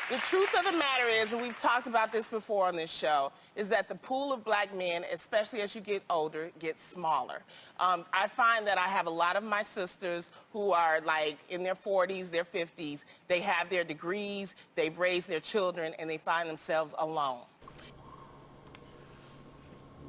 The truth of the matter is, and we've talked about this before on this show, is that the pool of black men, especially as you get older, gets smaller. I find that I have a lot of my sisters who are like in their 40s, their 50s. They have their degrees, they've raised their children, and they find themselves alone.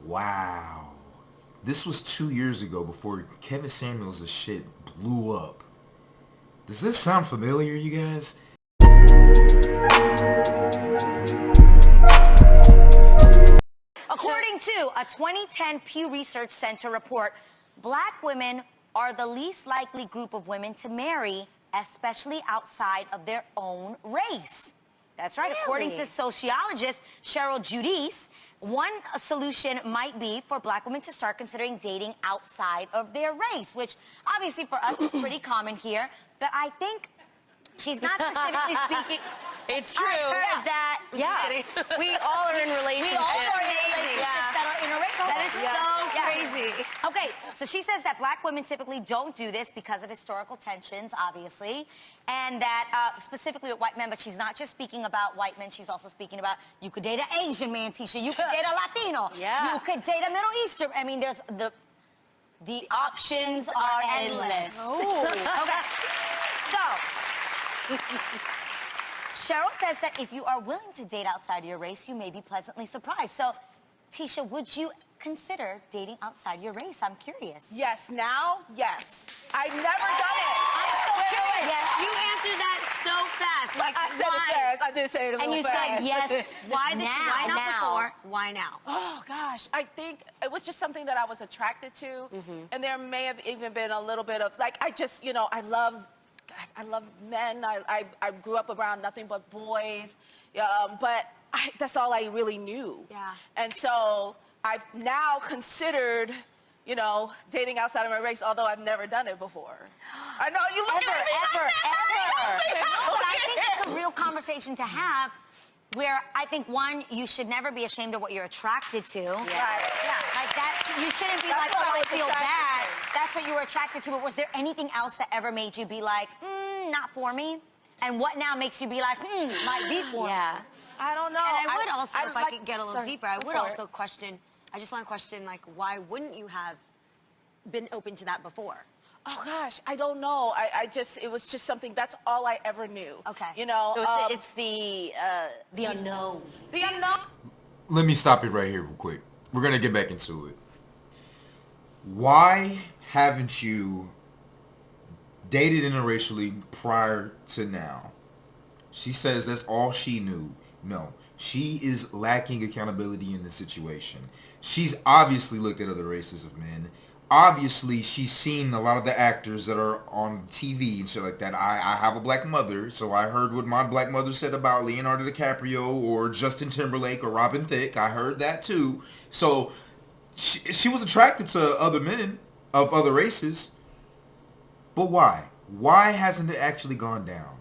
Wow. This was 2 years ago before Kevin Samuels' shit blew up. Does this sound familiar, you guys? According to a 2010 Pew Research Center report, black women are the least likely group of women to marry, especially outside of their own race. That's right. Really? According to sociologist Cheryl Giudice, one solution might be for black women to start considering dating outside of their race, which obviously for us is pretty common here. But I think she's not specifically speaking. It's true. I heard that. Yeah. We all are in relationships. We all are in relationships that are interracial. That is so crazy. Okay, so she says that black women typically don't do this because of historical tensions, obviously, and that specifically with white men, but she's not just speaking about white men, she's also speaking about you could date an Asian man, Tisha, you could date a Latino, you could date a Middle Eastern. I mean, there's the options are endless. Oh. Okay, so Cheryl says that if you are willing to date outside of your race, you may be pleasantly surprised. So, Tisha, would you consider dating outside your race? I'm curious. Yes, now, yes. I've never done it. I'm so curious. Yes. You answered that so fast. Like, I said it fast. I did say it a little And you fast. said yes. Why not now. before? Why now? Oh, gosh. I think it was just something that I was attracted to. And there may have even been a little bit of, like, I just, you know, I love men. I grew up around nothing but boys. But that's all I really knew. Yeah. And so I've now considered, you know, dating outside of my race, although I've never done it before. I know you look at me Ever. like But I think it's a real conversation to have where I think, one, you should never be ashamed of what you're attracted to. Right. Yeah. Like that, you shouldn't be like, what I oh, I was feel attracted bad. to. That's what you were attracted to. But was there anything else that ever made you be like, not for me? And what now makes you be like, might be for me? Yeah. I don't know. And I would also, if I like- could get a little sorry, deeper, I go would for it. also question, I just want to question, like, why wouldn't you have been open to that before? Oh gosh, I don't know. It was just something. That's all I ever knew. Okay. You know. So it's the unknown. The unknown. Let me stop it right here real quick. We're going to get back into it. Why haven't you dated interracially prior to now? She says that's all she knew. No, she is lacking accountability in the situation. She's obviously looked at other races of men. Obviously, she's seen a lot of the actors that are on TV and shit like that. I have a black mother, so I heard what my black mother said about Leonardo DiCaprio or Justin Timberlake or Robin Thicke. I heard that too. So she was attracted to other men of other races. But why? Why hasn't it actually gone down?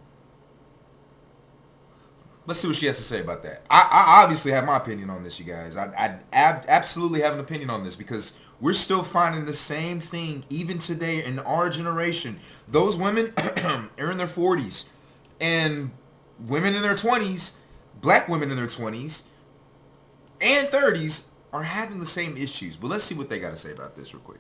Let's see what she has to say about that. I obviously have my opinion on this, you guys. I absolutely have an opinion on this because we're still finding the same thing even today in our generation. Those women are in their 40s and women in their 20s, black women in their 20s and 30s are having the same issues. But let's see what they got to say about this real quick.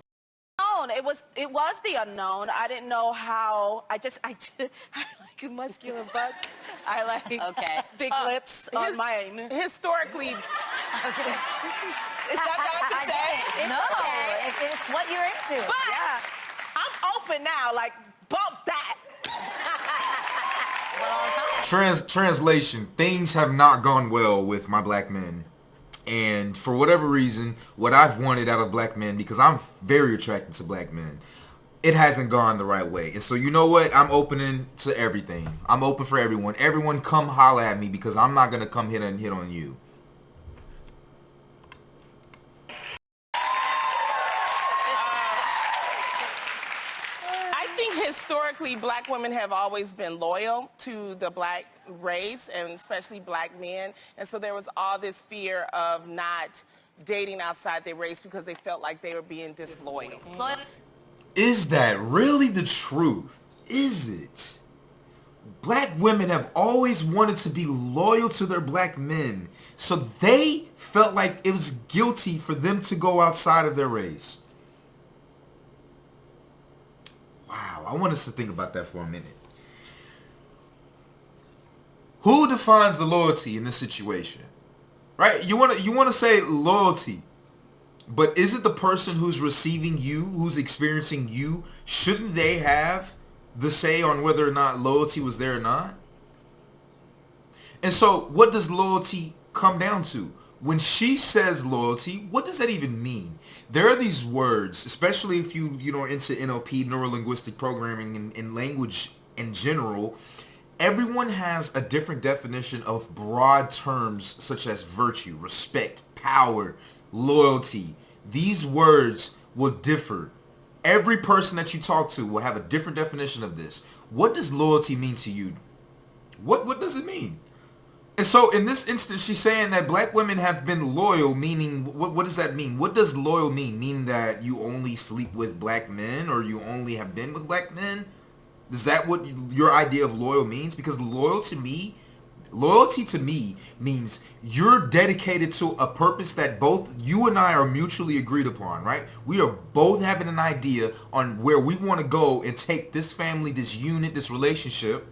It was the unknown. I didn't know how. I like muscular butts. I like big lips on mine. Historically, is that bad to say? No, it's what you're into. But I'm open now. Like bump that. Translation: things have not gone well with my black men. And for whatever reason, what I've wanted out of black men, because I'm very attracted to black men, it hasn't gone the right way. And so you know what? I'm opening to everything. I'm open for everyone. Everyone come holla at me because I'm not going to come hit on you. I think historically black women have always been loyal to the black race and especially black men. And so there was all this fear of not dating outside their race because they felt like they were being disloyal. Is that really the truth? Is it? black women have always wanted to be loyal to their black men. So they felt like it was guilty for them to go outside of their race. Wow, I want us to think about that for a minute. Who defines the loyalty in this situation? Right? You want to say loyalty. But is it the person who's receiving you, who's experiencing you? Shouldn't they have the say on whether or not loyalty was there or not? And so what does loyalty come down to? When she says loyalty, what does that even mean? There are these words, especially if you know into NLP, neuro-linguistic programming, and language in general. Everyone has a different definition of broad terms such as virtue, respect, power, loyalty. These words will differ. Every person that you talk to will have a different definition of this. What does loyalty mean to you? What does it mean? And so in this instance, she's saying that black women have been loyal, meaning what does that mean? What does loyal mean? Meaning that you only sleep with black men, or you only have been with black men? Is that what your idea of loyal means? Because loyalty to me means you're dedicated to a purpose that both you and I are mutually agreed upon, right? We are both having an idea on where we want to go and take this family, this unit, this relationship,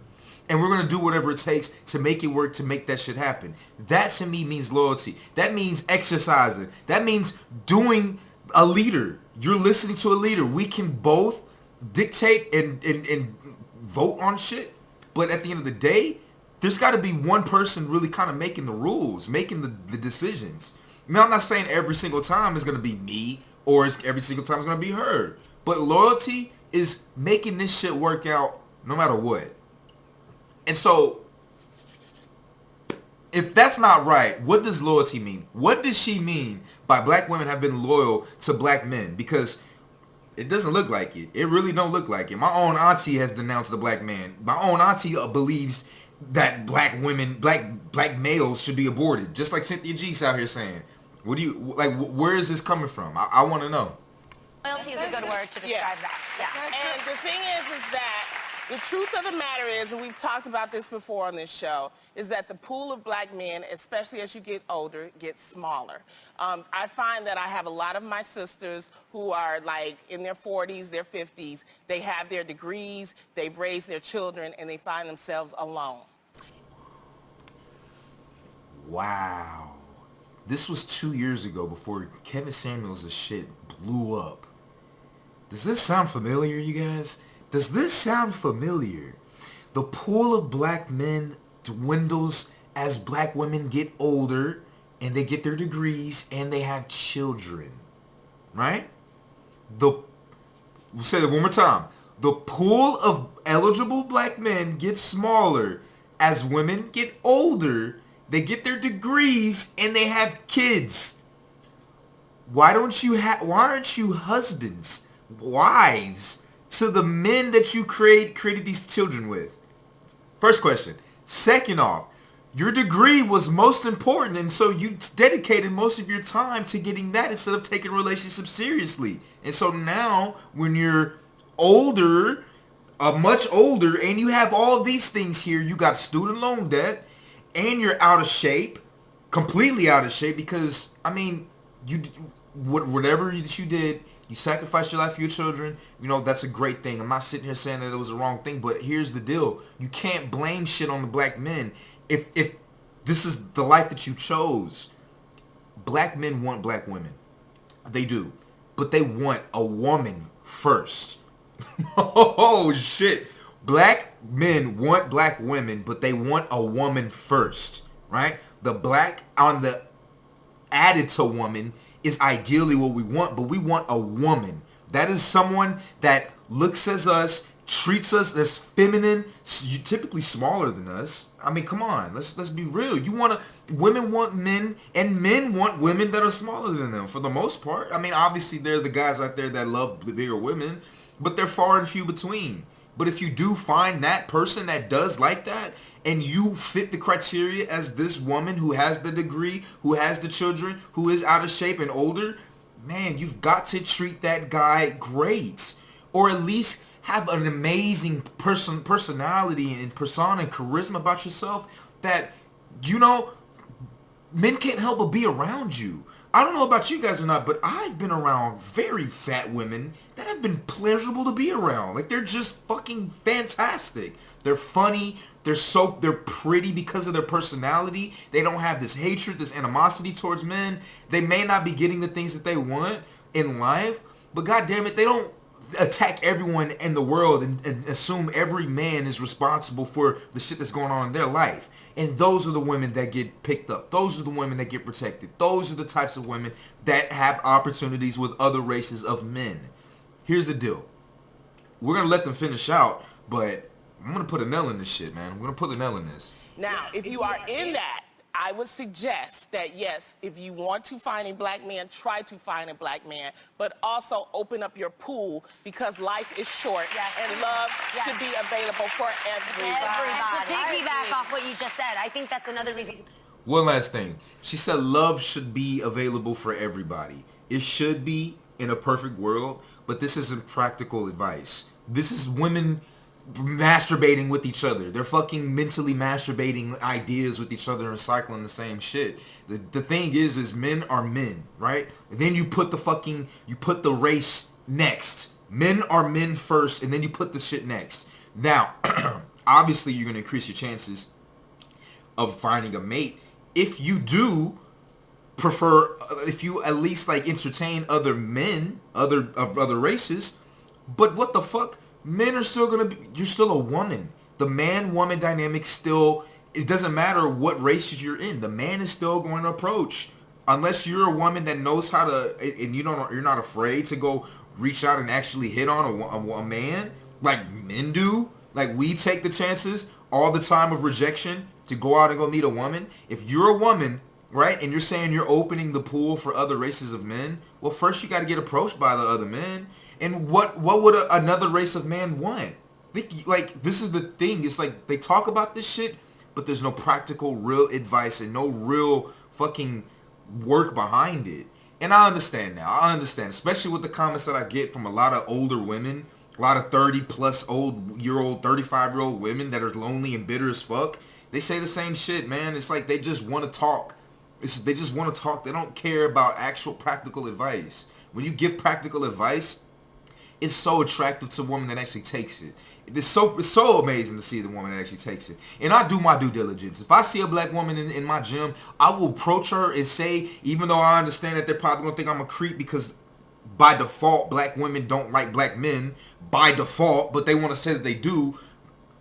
and we're going to do whatever it takes to make it work, to make that shit happen. That to me means loyalty. That means exercising. That means doing a leader. You're listening to a leader. We can both dictate and vote on shit, but at the end of the day, there's got to be one person really kind of making the rules, making the decisions. Now, I'm not saying every single time is going to be me, or every single time is going to be her, but loyalty is making this shit work out no matter what. And so, if that's not right, what does loyalty mean? What does she mean by black women have been loyal to black men? Because it doesn't look like it. It really don't look like it. My own auntie has denounced the black man. My own auntie believes that black women, black males should be aborted. Just like Cynthia G's out here saying. What do you, like, where is this coming from? I want to know. Loyalty is a good word to describe that. Yeah. And the thing is that the truth of the matter is, and we've talked about this before on this show, is that the pool of black men, especially as you get older, gets smaller. I find that I have a lot of my sisters who are like in their 40s, their 50s. They have their degrees, they've raised their children, and they find themselves alone. Wow. This was 2 years ago before Kevin Samuels' shit blew up. Does this sound familiar, you guys? Does this sound familiar? The pool of black men dwindles as black women get older and they get their degrees and they have children. Right? We'll say that one more time. The pool of eligible black men gets smaller as women get older. They get their degrees and they have kids. Why aren't you husbands, wives to the men that you created these children with? First question. Second off, your degree was most important, and so you dedicated most of your time to getting that instead of taking relationships seriously. And so now, when you're older, much older, and you have all these things here, you got student loan debt, and you're out of shape, completely out of shape, because, I mean, whatever that you did, you sacrificed your life for your children. You know, that's a great thing. I'm not sitting here saying that it was the wrong thing, but here's the deal. You can't blame shit on the black men if this is the life that you chose. Black men want black women. They do. But they want a woman first. Oh, shit. Black men want black women, but they want a woman first, right? The black on the added to woman is ideally what we want, but we want a woman. That is someone that looks as us, treats us as feminine, typically smaller than us. I mean, come on, let's be real. Women want men, and men want women that are smaller than them for the most part. I mean, obviously there are the guys out there that love bigger women, but they're far and few between. But if you do find that person that does like that, and you fit the criteria as this woman who has the degree, who has the children, who is out of shape and older, man, you've got to treat that guy great. Or at least have an amazing personality and persona and charisma about yourself that, you know, men can't help but be around you. I don't know about you guys or not, but I've been around very fat women that have been pleasurable to be around. Like, they're just fucking fantastic. They're funny. They're pretty because of their personality. They don't have this hatred, this animosity towards men. They may not be getting the things that they want in life, but goddamn it, they don't attack everyone in the world and assume every man is responsible for the shit that's going on in their life. And those are the women that get picked up. Those are the women that get protected. Those are the types of women that have opportunities with other races of men. Here's the deal. We're going to let them finish out, but I'm going to put a nail in this shit, man. I'm going to put a nail in this. Now, if you are in that, I would suggest that, yes, if you want to find a black man, try to find a black man, but also open up your pool because life is short and love should be available for everybody. And to piggyback off what you just said, I think that's another reason. One last thing. She said love should be available for everybody. It should be in a perfect world, but this isn't practical advice. This is women masturbating with each other. They're fucking mentally masturbating ideas with each other and cycling the same shit. The thing is men are men, right? And then you put the race next. Men are men first, and then you put the shit next. Now, obviously you're going to increase your chances of finding a mate if you do prefer, if you at least like entertain other men, of other races. But what the fuck? Men are still gonna be, you're still a woman. The man-woman dynamic still, it doesn't matter what races you're in. The man is still going to approach. Unless you're a woman that knows how to, and you're not afraid to go reach out and actually hit on a man like men do. Like, we take the chances all the time of rejection to go out and go meet a woman. If you're a woman, right, and you're saying you're opening the pool for other races of men, well, first you got to get approached by the other men. And what would another race of man want? Like, this is the thing. It's like they talk about this shit, but there's no practical, real advice and no real fucking work behind it. And I understand now. I understand, especially with the comments that I get from a lot of older women, a lot of 30-plus year-old, 35-year-old women that are lonely and bitter as fuck. They say the same shit, man. It's like they just want to talk. They just want to talk. They don't care about actual practical advice. When you give practical advice, it's so attractive to a woman that actually takes it. It's so amazing to see the woman that actually takes it. And I do my due diligence. If I see a black woman in my gym, I will approach her and say, even though I understand that they're probably going to think I'm a creep because by default, black women don't like black men by default, but they want to say that they do.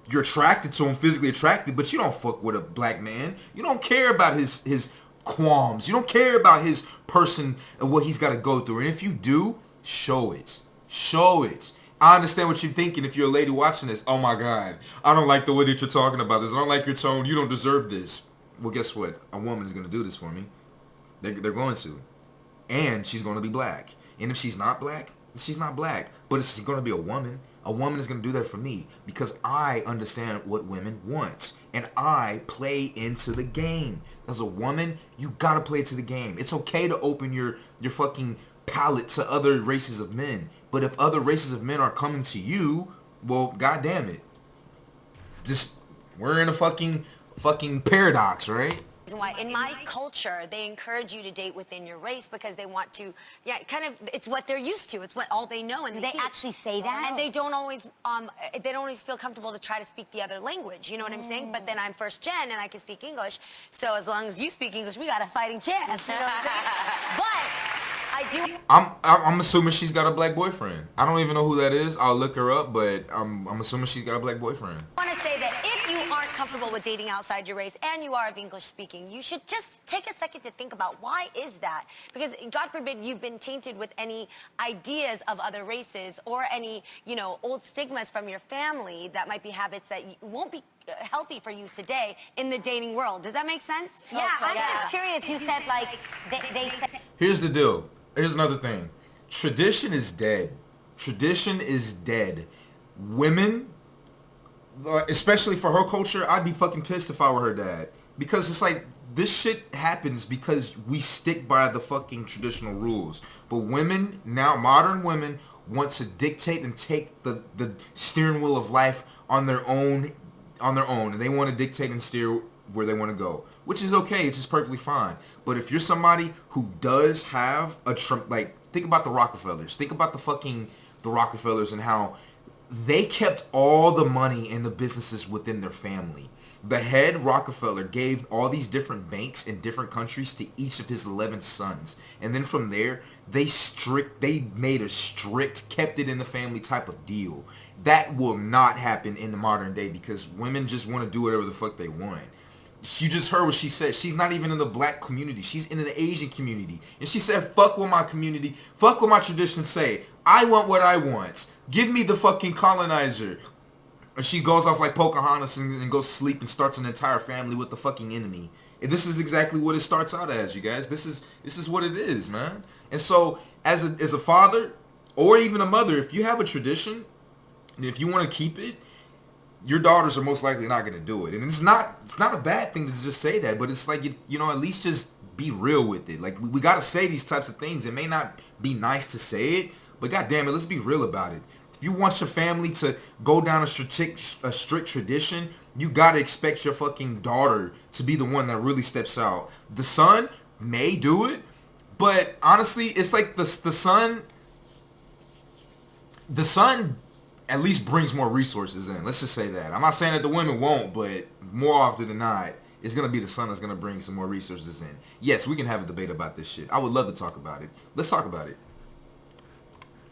You're attracted to him, physically attracted, but you don't fuck with a black man. You don't care about his qualms. You don't care about his person and what he's got to go through. And if you do, show it. Show it. I understand what you're thinking if you're a lady watching this. Oh my God, I don't like the way that you're talking about this. I don't like your tone. You don't deserve this. Well, guess what? A woman is going to do this for me. They're going to. And she's going to be black. And if she's not black, she's not black. But it's going to be a woman. A woman is going to do that for me because I understand what women want. And I play into the game. As a woman, you got to play into the game. It's okay to open your fucking palette to other races of men. But if other races of men are coming to you, well, goddamn it. Just, we're in a fucking paradox, right? Why in my culture they encourage you to date within your race because they want to, kind of, it's what they're used to. It's what all they know, and Do they actually say that? And they don't always feel comfortable to try to speak the other language. You know what I'm saying? But then I'm first gen and I can speak English, so as long as you speak English, we got a fighting chance. You know what I'm saying? But I do. I'm assuming she's got a black boyfriend. I don't even know who that is. I'll look her up, but I'm assuming she's got a black boyfriend. I want to say that if you aren't comfortable with dating outside your race and you are of English speaking, you should just take a second to think about why is that? Because God forbid you've been tainted with any ideas of other races or any, old stigmas from your family that might be habits that won't be healthy for you today in the dating world. Does that make sense? Yeah, I'm just curious. You said like they said. Here's the deal. Here's another thing. Tradition is dead. Tradition is dead. Women, especially for her culture, I'd be fucking pissed if I were her dad. Because it's like, this shit happens because we stick by the fucking traditional rules. But women, now modern women, want to dictate and take the steering wheel of life on their own, and they want to dictate and steer where they want to go, which is okay. It's just perfectly fine. But if you're somebody who does have like, think about the Rockefellers. Think about the Rockefellers and how they kept all the money and the businesses within their family. The head Rockefeller gave all these different banks in different countries to each of his 11 sons. And then from there, they made a strict, kept it in the family type of deal. That will not happen in the modern day because women just want to do whatever the fuck they want. You just heard what she said. She's not even in the black community. She's in the Asian community. And she said, fuck what my community, fuck what my traditions say. I want what I want. Give me the fucking colonizer. And she goes off like Pocahontas and goes sleep and starts an entire family with the fucking enemy. And this is exactly what it starts out as, you guys. This is what it is, man. And so as a father or even a mother, if you have a tradition, and if you want to keep it, your daughters are most likely not going to do it. And it's not a bad thing to just say that, but it's like, you know, at least just be real with it. Like, we got to say these types of things. It may not be nice to say it, but goddamn it, let's be real about it. If you want your family to go down a strict tradition, you got to expect your fucking daughter to be the one that really steps out. The son may do it, but honestly, it's like the son at least brings more resources in. Let's just say that. I'm not saying that the women won't, but more often than not, it's going to be the son that's going to bring some more resources in. Yes, we can have a debate about this shit. I would love to talk about it. Let's talk about it.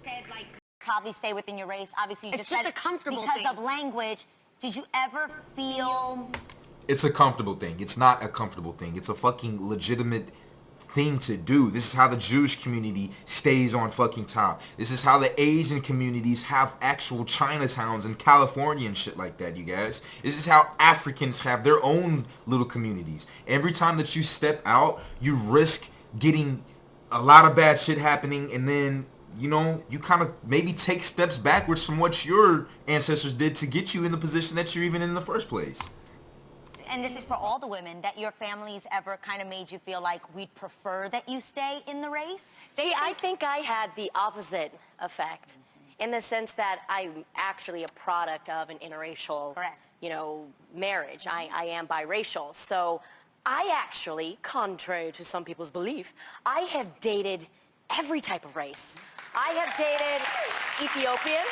Said, like, probably stay within your race. Obviously, you It's just just said a comfortable because thing. of language. Did you ever feel... It's a comfortable thing. It's not a comfortable thing. It's a fucking legitimate thing to do. This is how the Jewish community stays on fucking top. This is how the Asian communities have actual Chinatowns in California and shit like that, you guys. This is how Africans have their own little communities. Every time that you step out, you risk getting a lot of bad shit happening, and then, you know, you kind of maybe take steps backwards from what your ancestors did to get you in the position that you're even in the first place. And this is for all the women, that your families ever kind of made you feel like we'd prefer that you stay in the race? See, I think I had the opposite effect in the sense that I'm actually a product of an interracial, Correct. you know, marriage. I am biracial. So I actually, contrary to some people's belief, I have dated every type of race. I have dated Ethiopian.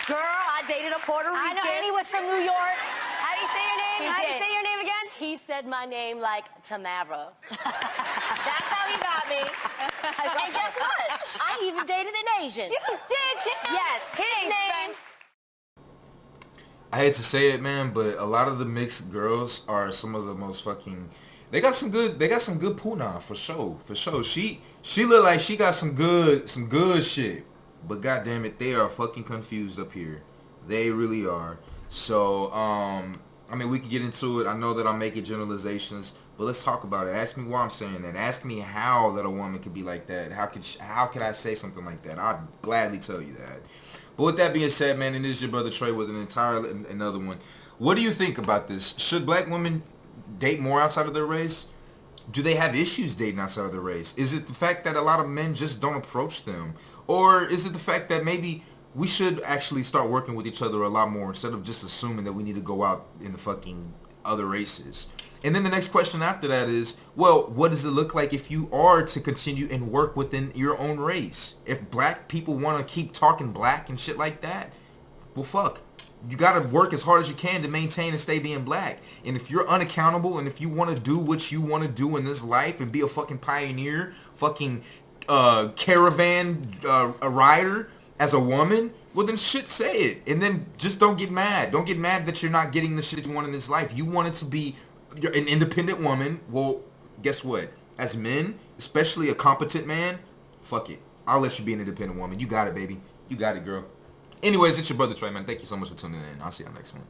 Girl, I dated a Puerto Rican. I know Annie was from New York. How do you say your name? She How do you did. say your name again? He said my name like Tamara. That's how he got me. And guess what? I even dated an Asian. You did? Yes, his name. I hate to say it, man, but a lot of the mixed girls are some of the most fucking... They got some good puna for sure. She look like she got some good shit. But goddamn it, they are fucking confused up here. They really are. So, I mean, we can get into it. I know that I'm making generalizations, but let's talk about it. Ask me why I'm saying that. Ask me how that a woman could be like that. How could I say something like that? I'd gladly tell you that. But with that being said, man, it is your brother Trey with another one. What do you think about this? Should black women date more outside of their race? Do they have issues dating outside of their race? Is it the fact that a lot of men just don't approach them? Or is it the fact that maybe we should actually start working with each other a lot more instead of just assuming that we need to go out in the fucking other races? And then the next question after that is, well, what does it look like if you are to continue and work within your own race? If black people want to keep talking black and shit like that, well, fuck. You got to work as hard as you can to maintain and stay being black. And if you're unaccountable and if you want to do what you want to do in this life and be a fucking pioneer, fucking caravan a rider as a woman, well then shit, say it. And then just don't get mad. Don't get mad that you're not getting the shit that you want in this life. You want it to be an independent woman. Well, guess what? As men, especially a competent man, fuck it. I'll let you be an independent woman. You got it, baby. You got it, girl. Anyways, it's your brother Trey, man. Thank you so much for tuning in. I'll see you on the next one.